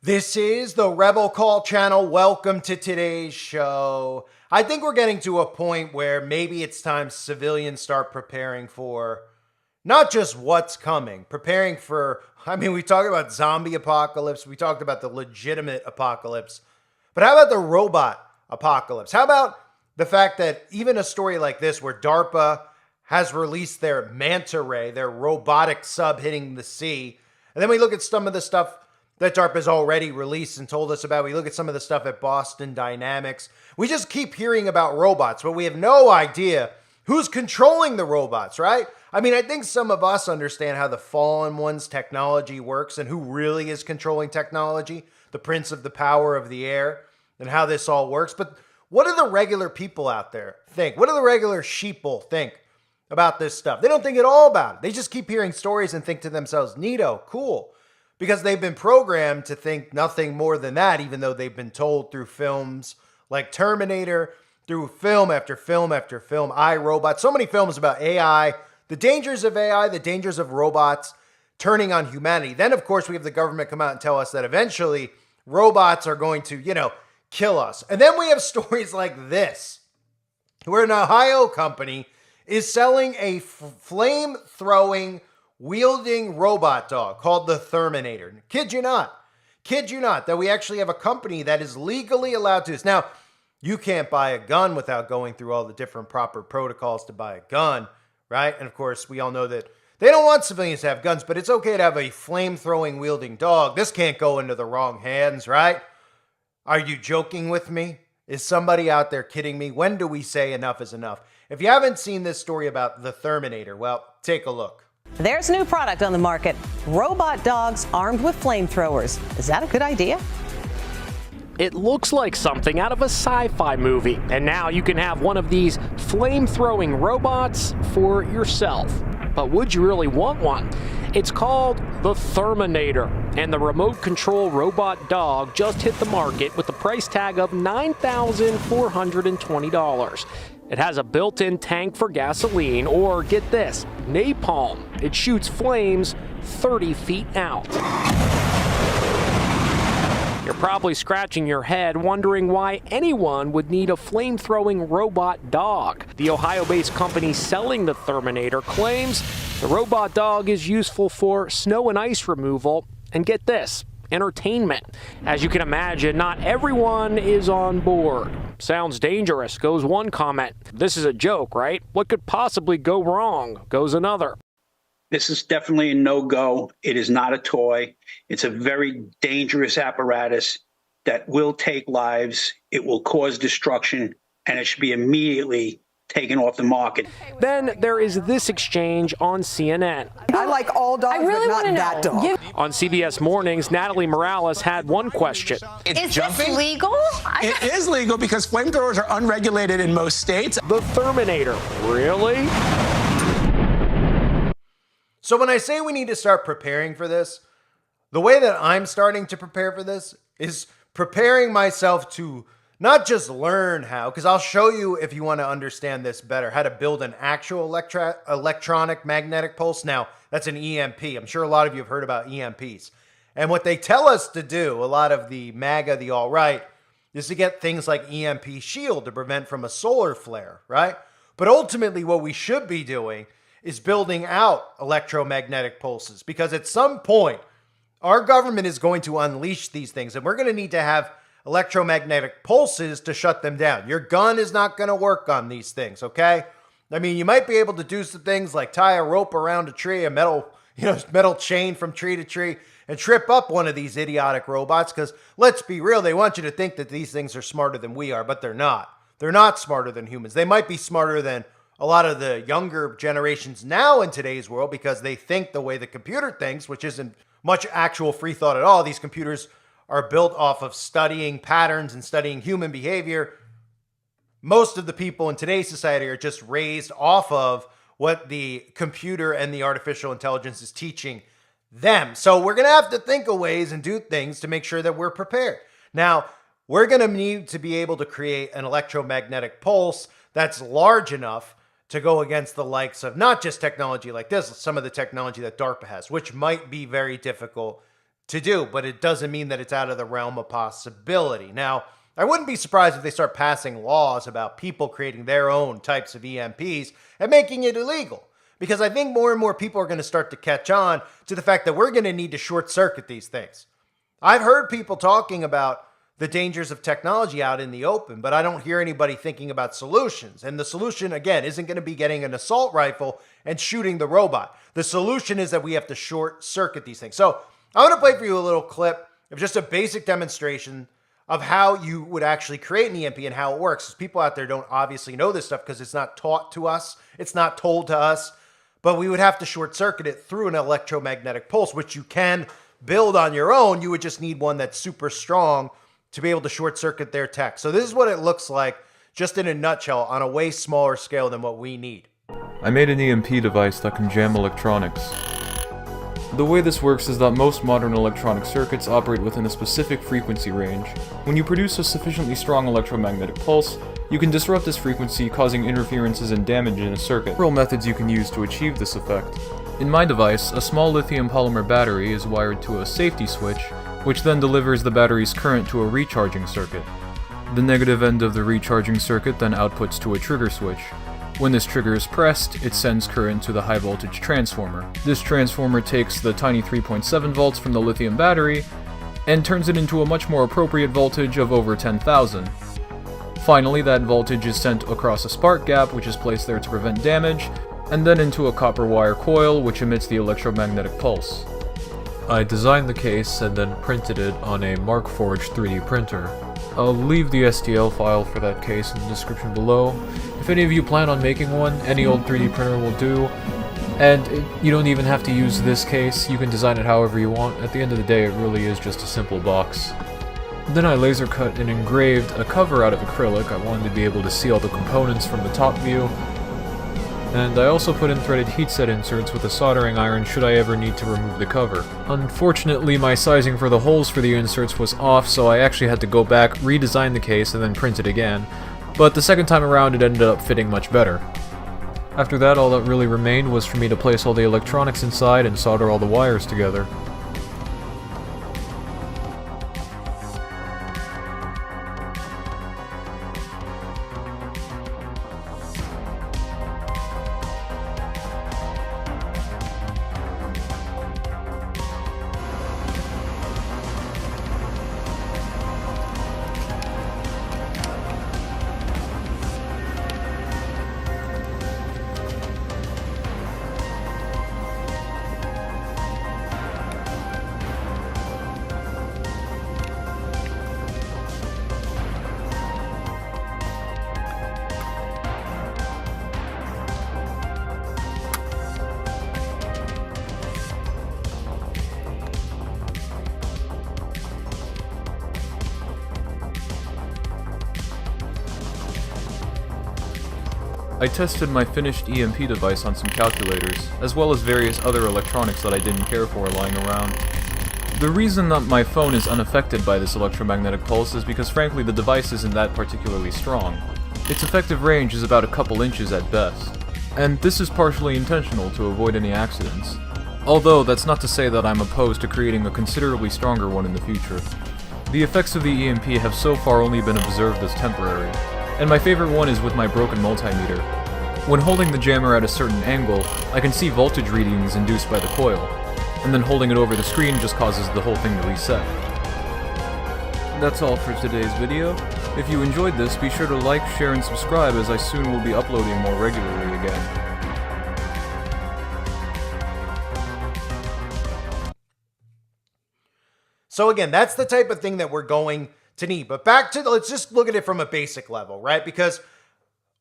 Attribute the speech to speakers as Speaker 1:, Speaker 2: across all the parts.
Speaker 1: This is the Rebel Call channel. Welcome to today's show. I think we're getting to a point where maybe it's time civilians start preparing for not just what's coming, preparing for, we talked about zombie apocalypse, we talked about the legitimate apocalypse, but how about the robot apocalypse? How about the fact that even a story like this where DARPA has released their Manta Ray, their robotic sub hitting the sea, and then we look at some of the stuff that DARPA's already released and told us about. We look at some of the stuff at Boston Dynamics. We just keep hearing about robots, but we have no idea who's controlling the robots, right? I think some of us understand how the Fallen One's technology works and who really is controlling technology, the Prince of the Power of the Air, and how this all works. But what do the regular people out there think? What do the regular sheeple think about this stuff? They don't think at all about it. They just keep hearing stories and think to themselves, neato, cool. Because they've been programmed to think nothing more than that, even though they've been told through films like Terminator, through film after film after film, iRobot, so many films about AI, the dangers of AI, the dangers of robots turning on humanity. Then, of course, we have the government come out and tell us that eventually robots are going to, kill us. And then we have stories like this, where an Ohio company is selling a flame-throwing wielding robot dog called the Terminator. Kid you not, that we actually have a company that is legally allowed to do this. Now, you can't buy a gun without going through all the different proper protocols to buy a gun, right? And of course, we all know that they don't want civilians to have guns, but it's okay to have a flame-throwing wielding dog. This can't go into the wrong hands, right? Are you joking with me? Is somebody out there kidding me? When do we say enough is enough? If you haven't seen this story about the Terminator, well, take a look.
Speaker 2: There's a new product on the market, robot dogs armed with flamethrowers. Is that a good idea?
Speaker 3: It looks like something out of a sci-fi movie, and now you can have one of these flame-throwing robots for yourself. But would you really want one? It's called the Terminator, and the remote control robot dog just hit the market with a price tag of $9,420. It has a built-in tank for gasoline, or get this, napalm. It shoots flames 30 feet out. You're probably scratching your head wondering why anyone would need a flame-throwing robot dog. The Ohio-based company selling the Terminator claims the robot dog is useful for snow and ice removal, and get this, entertainment. As you can imagine, not everyone is on board. Sounds dangerous, goes one comment. This is a joke, right? What could possibly go wrong, goes another.
Speaker 4: This is definitely a no-go. It is not a toy. It's a very dangerous apparatus that will take lives. It will cause destruction, and it should be immediately taken off the market.
Speaker 3: Then there is this exchange on CNN.
Speaker 5: I like all dogs, but not that dog.
Speaker 3: On CBS Mornings, Natalie Morales had one question.
Speaker 6: Is this legal?
Speaker 7: It is legal because flamethrowers are unregulated in most states.
Speaker 3: The Terminator, really?
Speaker 1: So when I say we need to start preparing for this, the way that I'm starting to prepare for this is preparing myself to not just learn how, because I'll show you, if you want to understand this better, how to build an actual electronic magnetic pulse. Now, that's an EMP. I'm sure a lot of you have heard about EMPs. And what they tell us to do, a lot of the MAGA, the alt-right, is to get things like EMP shield to prevent from a solar flare, right? But ultimately, what we should be doing is building out electromagnetic pulses, because at some point, our government is going to unleash these things, and we're going to need to have electromagnetic pulses to shut them down. Your gun is not going to work on these things, okay? You might be able to do some things like tie a rope around a tree, a metal chain from tree to tree, and trip up one of these idiotic robots, because let's be real, they want you to think that these things are smarter than we are, but they're not. They're not smarter than humans. They might be smarter than a lot of the younger generations now in today's world, because they think the way the computer thinks, which isn't much actual free thought at all. These computers are built off of studying patterns and studying human behavior. Most of the people in today's society are just raised off of what the computer and the artificial intelligence is teaching them. So we're going to have to think of ways and do things to make sure that we're prepared. Now, we're going to need to be able to create an electromagnetic pulse that's large enough to go against the likes of not just technology like this, some of the technology that DARPA has, which might be very difficult to do, but it doesn't mean that it's out of the realm of possibility. Now, I wouldn't be surprised if they start passing laws about people creating their own types of EMPs and making it illegal, because I think more and more people are going to start to catch on to the fact that we're going to need to short circuit these things. I've heard people talking about the dangers of technology out in the open, but I don't hear anybody thinking about solutions. And the solution, again, isn't going to be getting an assault rifle and shooting the robot. The solution is that we have to short circuit these things. So I'm going to play for you a little clip of just a basic demonstration of how you would actually create an EMP and how it works. Because people out there don't obviously know this stuff because it's not taught to us. It's not told to us. But we would have to short circuit it through an electromagnetic pulse, which you can build on your own. You would just need one that's super strong to be able to short circuit their tech. So this is what it looks like, just in a nutshell, on a way smaller scale than what we need.
Speaker 6: I made an EMP device that can jam electronics. The way this works is that most modern electronic circuits operate within a specific frequency range. When you produce a sufficiently strong electromagnetic pulse, you can disrupt this frequency, causing interferences and damage in a circuit. Several methods you can use to achieve this effect. In my device, a small lithium polymer battery is wired to a safety switch, which then delivers the battery's current to a recharging circuit. The negative end of the recharging circuit then outputs to a trigger switch. When this trigger is pressed, it sends current to the high voltage transformer. This transformer takes the tiny 3.7 volts from the lithium battery and turns it into a much more appropriate voltage of over 10,000. Finally, that voltage is sent across a spark gap, which is placed there to prevent damage, and then into a copper wire coil, which emits the electromagnetic pulse. I designed the case and then printed it on a Markforged 3D printer. I'll leave the STL file for that case in the description below. If any of you plan on making one, any old 3D printer will do. And you don't even have to use this case, you can design it however you want. At the end of the day, it really is just a simple box. Then I laser cut and engraved a cover out of acrylic. I wanted to be able to see all the components from the top view. And I also put in threaded heatset inserts with a soldering iron should I ever need to remove the cover. Unfortunately, my sizing for the holes for the inserts was off, so I actually had to go back, redesign the case, and then print it again. But the second time around it ended up fitting much better. After that, all that really remained was for me to place all the electronics inside and solder all the wires together. I tested my finished EMP device on some calculators, as well as various other electronics that I didn't care for lying around. The reason that my phone is unaffected by this electromagnetic pulse is because frankly the device isn't that particularly strong. Its effective range is about a couple inches at best, and this is partially intentional to avoid any accidents. Although that's not to say that I'm opposed to creating a considerably stronger one in the future. The effects of the EMP have so far only been observed as temporary, and my favorite one is with my broken multimeter. When holding the jammer at a certain angle, I can see voltage readings induced by the coil, and then holding it over the screen just causes the whole thing to reset. That's all for today's video. If you enjoyed this, be sure to like, share, and subscribe as I soon will be uploading more regularly again.
Speaker 1: So again, that's the type of thing that we're going to need. But back to, let's just look at it from a basic level, right? Because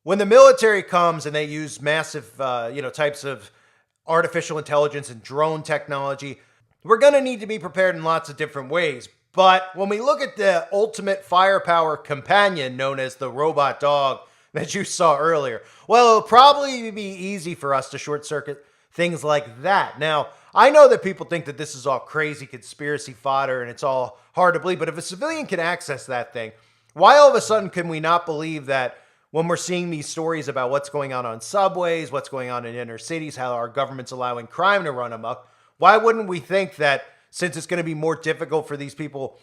Speaker 1: when the military comes and they use massive, types of artificial intelligence and drone technology, we're going to need to be prepared in lots of different ways. But when we look at the ultimate firepower companion known as the robot dog that you saw earlier, well, it'll probably be easy for us to short circuit things like that. Now, I know that people think that this is all crazy conspiracy fodder and it's all hard to believe, but if a civilian can access that thing, why all of a sudden can we not believe that when we're seeing these stories about what's going on subways, what's going on in inner cities, how our government's allowing crime to run amok, why wouldn't we think that since it's going to be more difficult for these people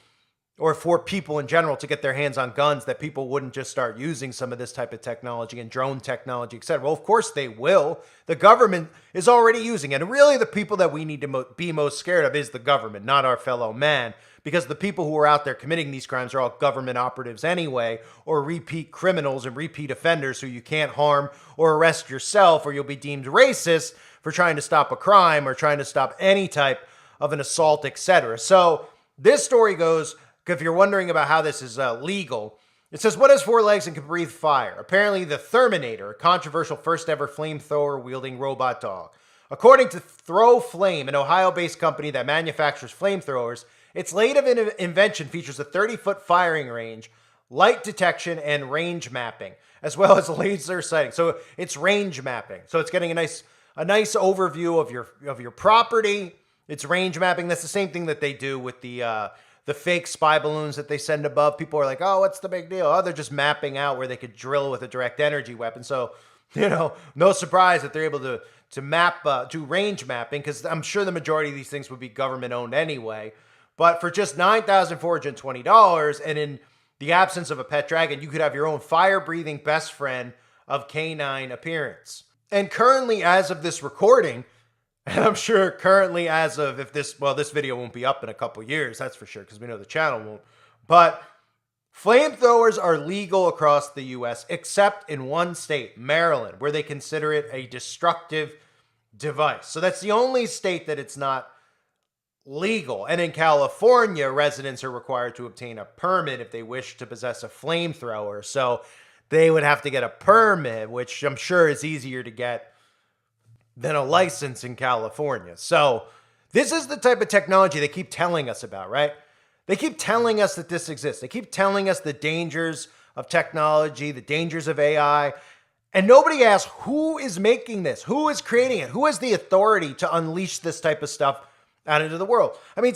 Speaker 1: or for people in general to get their hands on guns, that people wouldn't just start using some of this type of technology and drone technology, et cetera. Well, of course they will. The government is already using it. And really the people that we need to be most scared of is the government, not our fellow man, because the people who are out there committing these crimes are all government operatives anyway, or repeat criminals and repeat offenders who you can't harm or arrest yourself, or you'll be deemed racist for trying to stop a crime or trying to stop any type of an assault, et cetera. So this story goes, if you're wondering about how this is legal, it says, what has 4 legs and can breathe fire? Apparently the Terminator, a controversial first ever flamethrower wielding robot dog. According to Throw Flame, an Ohio-based company that manufactures flamethrowers, its latest invention features a 30-foot firing range, light detection, and range mapping, as well as laser sighting. So it's range mapping. So it's getting a nice overview of your property. It's range mapping. That's the same thing that they do with the fake spy balloons that they send above. People are like, oh, what's the big deal? Oh, they're just mapping out where they could drill with a direct energy weapon. So, no surprise that they're able to map, do range mapping, because I'm sure the majority of these things would be government owned anyway. But for just $9,420, and in the absence of a pet dragon, you could have your own fire-breathing best friend of canine appearance. And currently, as of this recording, and I'm sure currently as of this video won't be up in a couple years, that's for sure, because we know the channel won't. But flamethrowers are legal across the U.S., except in one state, Maryland, where they consider it a destructive device. So that's the only state that it's not legal. And in California, residents are required to obtain a permit if they wish to possess a flamethrower. So they would have to get a permit, which I'm sure is easier to get than a license in California. So this is the type of technology they keep telling us about, right? They keep telling us that this exists. They keep telling us the dangers of technology, the dangers of AI. And nobody asks, who is making this? Who is creating it? Who has the authority to unleash this type of stuff out into the world? I mean,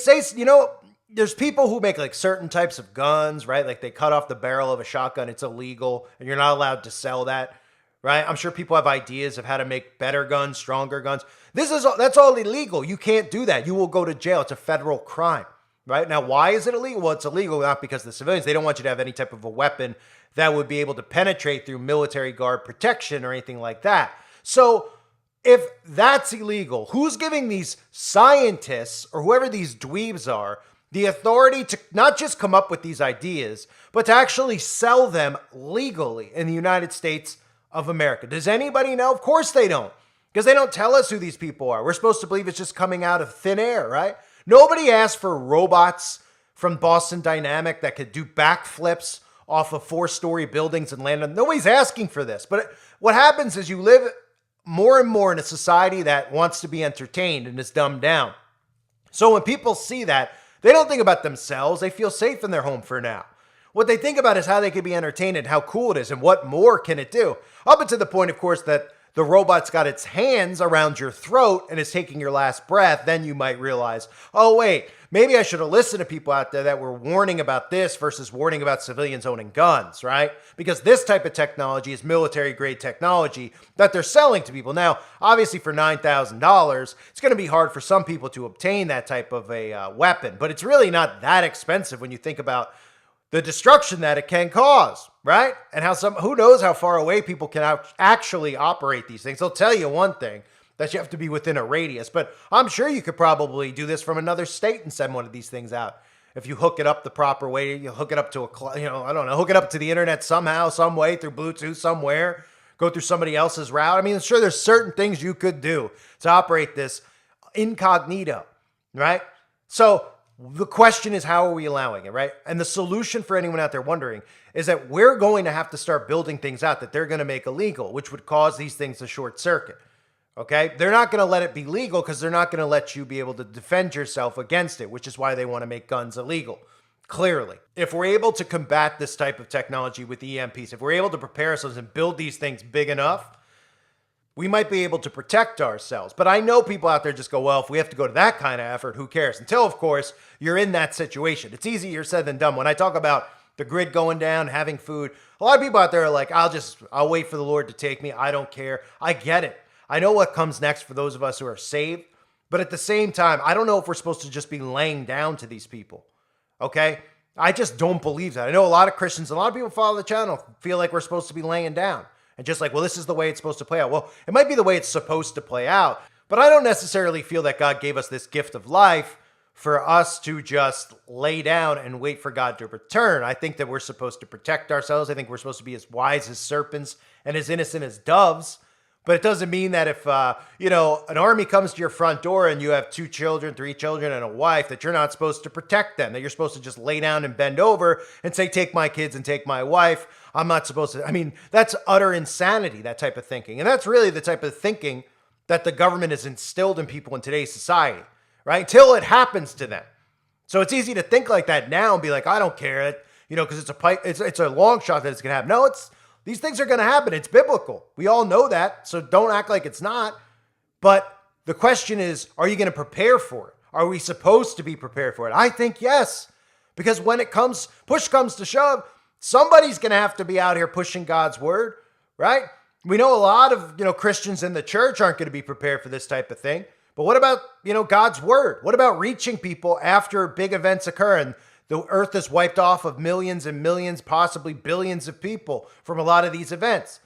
Speaker 1: there's people who make like certain types of guns, right? Like they cut off the barrel of a shotgun. It's illegal and you're not allowed to sell that, right? I'm sure people have ideas of how to make better guns, stronger guns. That's all illegal. You can't do that. You will go to jail. It's a federal crime, right? Now, why is it illegal? Well, it's illegal not because the civilians, they don't want you to have any type of a weapon that would be able to penetrate through military guard protection or anything like that. So if that's illegal, who's giving these scientists or whoever these dweebs are the authority to not just come up with these ideas, but to actually sell them legally in the United States of America? Does anybody know? Of course they don't, because they don't tell us who these people are. We're supposed to believe it's just coming out of thin air, right? Nobody asked for robots from Boston Dynamic that could do backflips off of 4-story buildings and land on. Nobody's asking for this. But what happens is you live more and more in a society that wants to be entertained and is dumbed down. So when people see that, they don't think about themselves. They feel safe in their home for now. What they think about is how they can be entertained and how cool it is and what more can it do. Up until the point, of course, that the robot's got its hands around your throat and is taking your last breath. Then you might realize, oh, wait, maybe I should have listened to people out there that were warning about this versus warning about civilians owning guns, right? Because this type of technology is military-grade technology that they're selling to people. Now, obviously for $9,000, it's going to be hard for some people to obtain that type of a weapon, but it's really not that expensive when you think about the destruction that it can cause, right? And how who knows how far away people can actually operate these things. They'll tell you one thing, that you have to be within a radius, but I'm sure you could probably do this from another state and send one of these things out. If you hook it up the proper way, you hook it up to hook it up to the internet somehow, some way, through Bluetooth somewhere, go through somebody else's route. I mean, sure, there's certain things you could do to operate this incognito, right? So the question is, how are we allowing it, right? And the solution for anyone out there wondering is that we're going to have to start building things out that they're going to make illegal, which would cause these things to short circuit. Okay? They're not going to let it be legal because they're not going to let you be able to defend yourself against it, which is why they want to make guns illegal. Clearly, if we're able to combat this type of technology with EMPs, if we're able to prepare ourselves and build these things big enough, we might be able to protect ourselves. But I know people out there just go, well, if we have to go to that kind of effort, who cares? Until, of course, you're in that situation. It's easier said than done. When I talk about the grid going down, having food, a lot of people out there are like, I'll wait for the Lord to take me. I don't care. I get it. I know what comes next for those of us who are saved. But at the same time, I don't know if we're supposed to just be laying down to these people. Okay? I just don't believe that. I know a lot of Christians, a lot of people follow the channel feel like we're supposed to be laying down. And just like, well, this is the way it's supposed to play out. Well, it might be the way it's supposed to play out, but I don't necessarily feel that God gave us this gift of life for us to just lay down and wait for God to return. I think that we're supposed to protect ourselves. I think we're supposed to be as wise as serpents and as innocent as doves. But it doesn't mean that if, an army comes to your front door and you have 2 children, 3 children, and a wife, that you're not supposed to protect them, that you're supposed to just lay down and bend over and say, take my kids and take my wife. I'm not supposed to. I mean, that's utter insanity, that type of thinking. And that's really the type of thinking that the government has instilled in people in today's society, right? Until it happens to them. So it's easy to think like that now and be like, I don't care, because it's a long shot that it's going to happen. No, these things are going to happen. It's biblical. We all know that. So don't act like it's not. But the question is, are you going to prepare for it? Are we supposed to be prepared for it? I think yes. Because when push comes to shove, somebody's going to have to be out here pushing God's word, right? We know a lot of, Christians in the church aren't going to be prepared for this type of thing. But what about, God's word? What about reaching people after big events occur and the earth is wiped off of millions and millions, possibly billions of people from a lot of these events?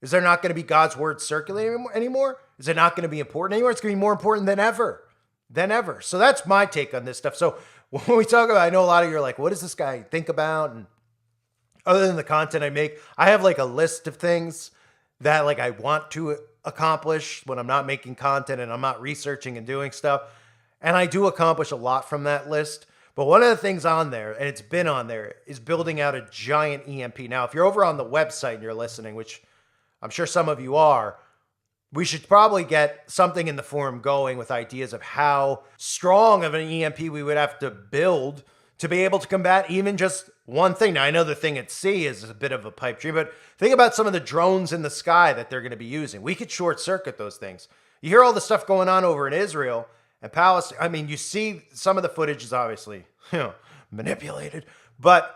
Speaker 1: Is there not going to be God's word circulating anymore? Is it not going to be important anymore? It's going to be more important than ever. So that's my take on this stuff. So when we talk about, I know a lot of you are like, what does this guy think about? And other than the content I make, I have like a list of things that like I want to accomplish when I'm not making content and I'm not researching and doing stuff. And I do accomplish a lot from that list. But one of the things on there, and it's been on there, is building out a giant EMP. Now, if you're over on the website and you're listening, which I'm sure some of you are, we should probably get something in the forum going with ideas of how strong of an EMP we would have to build to be able to combat even just one thing. Now, I know the thing at sea is a bit of a pipe dream, but think about some of the drones in the sky that they're going to be using. We could short circuit those things. You hear all the stuff going on over in Israel and Palestine. I mean, you see some of the footage is obviously manipulated, but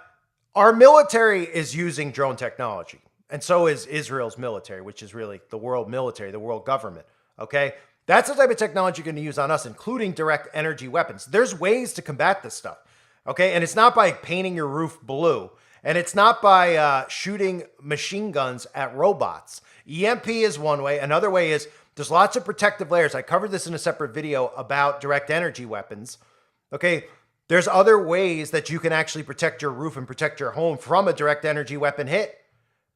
Speaker 1: our military is using drone technology. And so is Israel's military, which is really the world military, the world government. Okay. That's the type of technology you're going to use on us, including direct energy weapons. There's ways to combat this stuff. Okay. And it's not by painting your roof blue, and it's not by shooting machine guns at robots. EMP is one way. Another way is there's lots of protective layers. I covered this in a separate video about direct energy weapons. Okay. There's other ways that you can actually protect your roof and protect your home from a direct energy weapon hit.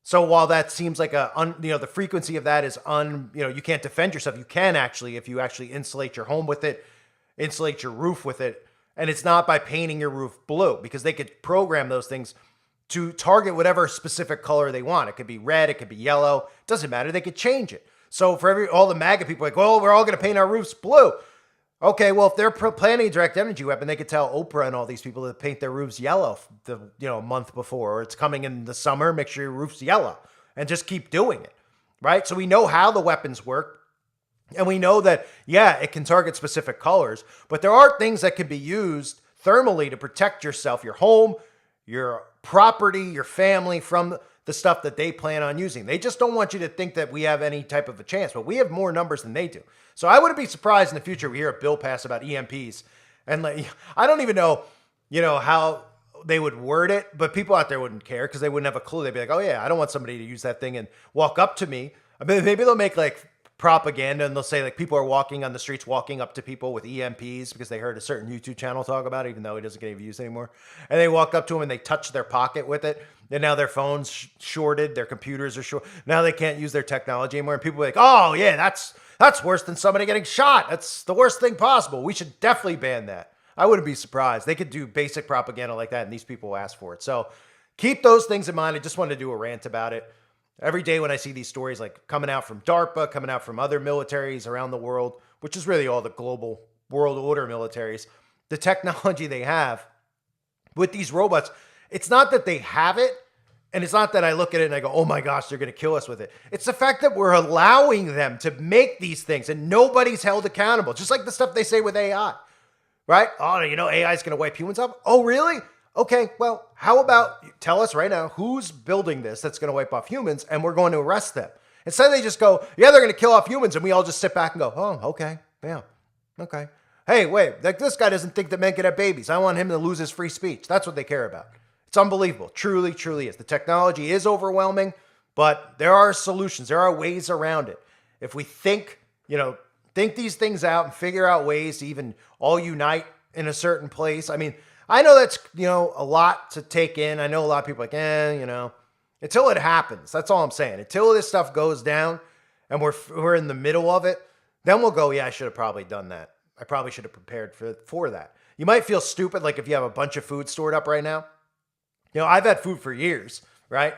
Speaker 1: So while that seems like the frequency of that is you can't defend yourself. You can actually, if you actually insulate your home with it, insulate your roof with it. And it's not by painting your roof blue, because they could program those things to target whatever specific color they want. It could be red, it could be yellow. It doesn't matter. They could change it. So for all the MAGA people like, well, we're all going to paint our roofs blue. Okay, well, if they're planning a direct energy weapon, they could tell Oprah and all these people to paint their roofs yellow a month before, or it's coming in the summer, make sure your roof's yellow, and just keep doing it, right? So we know how the weapons work, and we know that, yeah, it can target specific colors, but there are things that can be used thermally to protect yourself, your home, your property, your family from the stuff that they plan on using. They just don't want you to think that we have any type of a chance, but we have more numbers than they do. So I wouldn't be surprised in the future we hear a bill pass about EMPs. And I don't even know, how they would word it, but people out there wouldn't care because they wouldn't have a clue. They'd be like, oh yeah, I don't want somebody to use that thing and walk up to me. I mean, maybe they'll make like propaganda and they'll say like people are walking on the streets, walking up to people with EMPs because they heard a certain YouTube channel talk about it, even though it doesn't get any views anymore. And they walk up to them and they touch their pocket with it. And now their phone's shorted, their computers are short. Now they can't use their technology anymore. And people are like, oh yeah, that's worse than somebody getting shot. That's the worst thing possible. We should definitely ban that. I wouldn't be surprised. They could do basic propaganda like that and these people will ask for it. So keep those things in mind. I just wanted to do a rant about it. Every day when I see these stories like coming out from DARPA, coming out from other militaries around the world, which is really all the global world order militaries, the technology they have with these robots, it's not that they have it, and it's not that I look at it and I go, oh my gosh, they're going to kill us with it. It's the fact that we're allowing them to make these things and nobody's held accountable. Just like the stuff they say with AI, right? Oh, AI is going to wipe humans up. Oh, really? Okay, well, how about tell us right now who's building this that's going to wipe off humans and we're going to arrest them. Instead they just go, yeah, they're going to kill off humans, and we all just sit back and go, oh, okay, yeah. Okay. Hey, wait, like this guy doesn't think that men can have babies. I want him to lose his free speech. That's what they care about. It's unbelievable. Truly, truly is. The technology is overwhelming, but there are solutions. There are ways around it. If we think these things out and figure out ways to even all unite in a certain place. I mean, I know that's, a lot to take in. I know a lot of people are like, until it happens. That's all I'm saying. Until this stuff goes down and we're in the middle of it, then we'll go, yeah, I should have probably done that. I probably should have prepared for that. You might feel stupid, like if you have a bunch of food stored up right now. I've had food for years, right?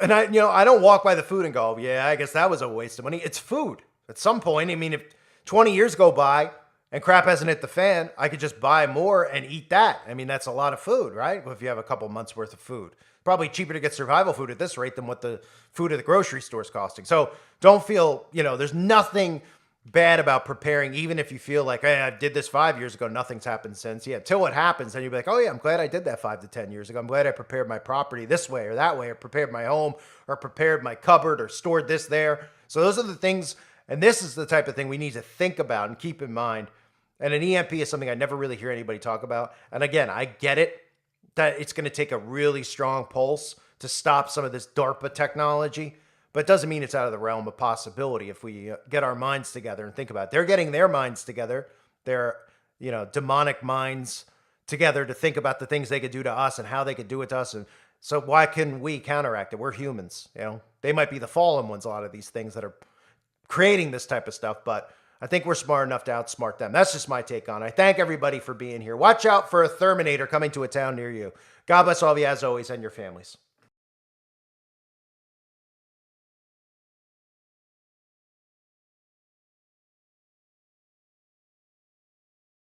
Speaker 1: And I don't walk by the food and go, yeah, I guess that was a waste of money. It's food. At some point, I mean, if 20 years go by and crap hasn't hit the fan, I could just buy more and eat that. I mean, that's a lot of food, right? If you have a couple months worth of food. Probably cheaper to get survival food at this rate than what the food at the grocery store is costing. So don't feel, there's nothing bad about preparing, even if you feel like, hey, I did this 5 years ago, nothing's happened since. Yeah, until it happens, then you'll be like, oh yeah, I'm glad I did that 5 to 10 years ago. I'm glad I prepared my property this way or that way, or prepared my home, or prepared my cupboard, or stored this there. So those are the things, and this is the type of thing we need to think about and keep in mind. And an EMP is something I never really hear anybody talk about. And again, I get it, that it's going to take a really strong pulse to stop some of this DARPA technology. But it doesn't mean it's out of the realm of possibility if we get our minds together and think about it. They're getting their minds together, their demonic minds together to think about the things they could do to us and how they could do it to us. And so why couldn't we counteract it? We're humans. They might be the fallen ones, a lot of these things that are creating this type of stuff, but I think we're smart enough to outsmart them. That's just my take on it. I thank everybody for being here. Watch out for a Terminator coming to a town near you. God bless all of you as always and your families.